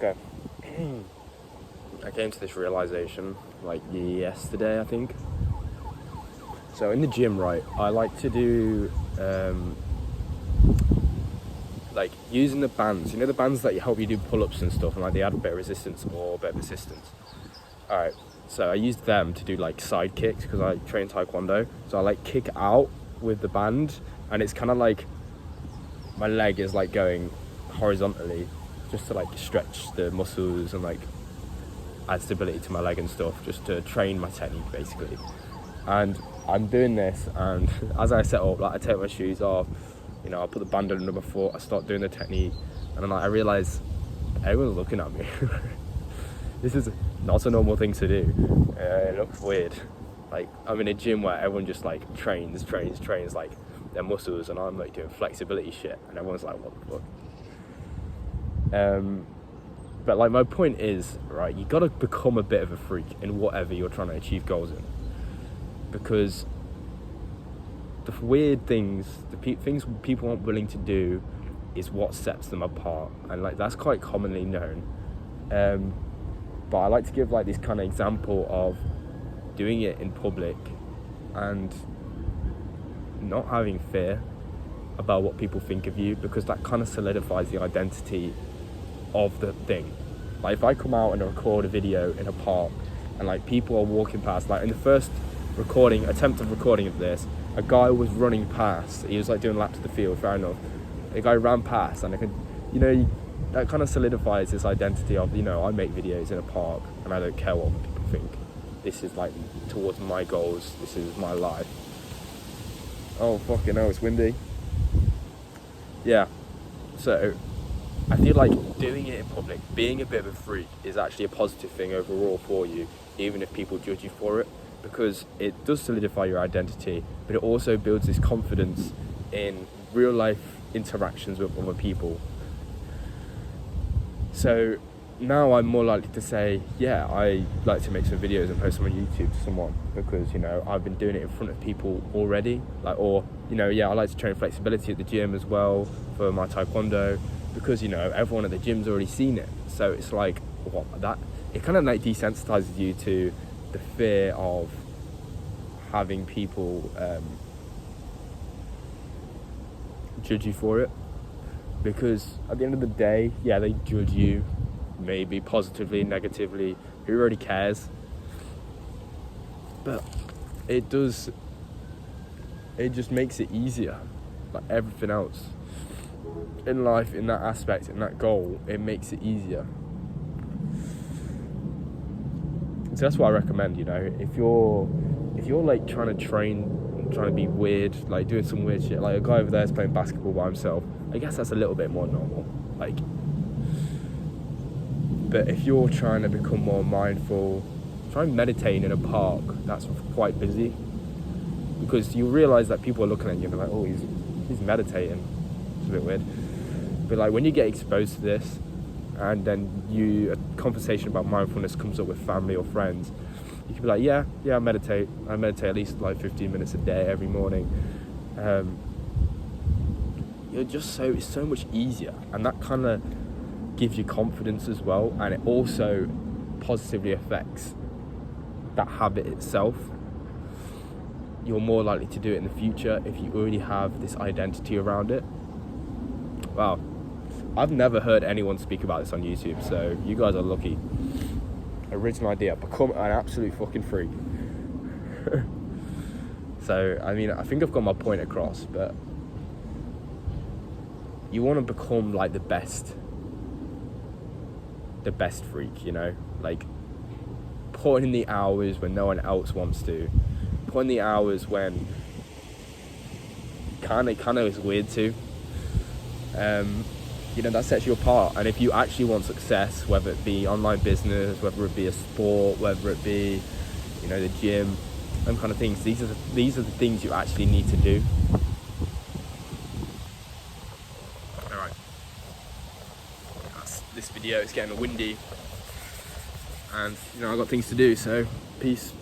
Okay. I came to this realization like yesterday, I think. So in the gym, right, I like to do like using the bands. You know the bands that help you do pull-ups and stuff, and like they add a bit of resistance or a bit of assistance. All right. So I used them to do like side kicks because I train Taekwondo. So I like kick out with the band, and it's kind of like my leg is like going horizontally just to like stretch the muscles and like add stability to my leg and stuff, just to train my technique basically. And I'm doing this, and as I set up, like I take my shoes off, you know, I put the band under my foot, I start doing the technique, and then like I realise everyone's looking at me. This is not a normal thing to do. It looks weird. Like I'm in a gym where everyone just like trains like their muscles, and I'm like doing flexibility shit, and everyone's like, what the fuck? But like my point is, right, you gotta become a bit of a freak in whatever you're trying to achieve goals in, because the weird things, things people aren't willing to do, is what sets them apart, and like that's quite commonly known. But I like to give like this kind of example of doing it in public and not having fear about what people think of you, because that kind of solidifies the identity of the thing. Like if I come out and record a video in a park and like people are walking past, like in the first attempt of recording of this, a guy was running past, he was like doing laps of the field, fair enough, a guy ran past, and I could, you know, that kind of solidifies this identity of, you know, I make videos in a park and I don't care what people think. This is like towards my goals, this is my life. Oh fucking hell, it's windy. Yeah, so I feel like doing it in public, being a bit of a freak, is actually a positive thing overall for you, even if people judge you for it, because it does solidify your identity, but it also builds this confidence in real life interactions with other people. So now I'm more likely to say, yeah, I like to make some videos and post them on YouTube to someone, because, you know, I've been doing it in front of people already, like, or, you know, yeah, I like to train flexibility at the gym as well for my Taekwondo, because, you know, everyone at the gym's already seen it. So it's like, it kind of like desensitizes you to the fear of having people judge you for it, because at the end of the day, yeah, they judge you, maybe positively, negatively, who already cares? But it just makes it easier, like everything else in life, in that aspect, in that goal, it makes it easier. So that's what I recommend, you know, if you're like trying to be weird, like doing some weird shit, like a guy over there is playing basketball by himself, I guess that's a little bit more normal, like. But if you're trying to become more mindful, try meditating in a park that's quite busy, because you realise that people are looking at you and they're like, oh, he's meditating, it's a bit weird. But like when you get exposed to this, and then a conversation about mindfulness comes up with family or friends, you can be like, yeah, I meditate at least like 15 minutes a day every morning. It's so much easier, and that kind of gives you confidence as well, and it also positively affects that habit itself. You're more likely to do it in the future if you already have this identity around it. Wow, I've never heard anyone speak about this on YouTube, so you guys are lucky. Original idea, become an absolute fucking freak. So, I mean, I think I've got my point across, but you want to become like the best freak, you know, like put in the hours when no one else wants to, put in the hours when kind of is weird to, you know, that sets you apart. And if you actually want success, whether it be online business, whether it be a sport, whether it be, you know, the gym, them kind of things, these are the things you actually need to do. Alright, this video is getting windy, and, you know, I've got things to do, so peace.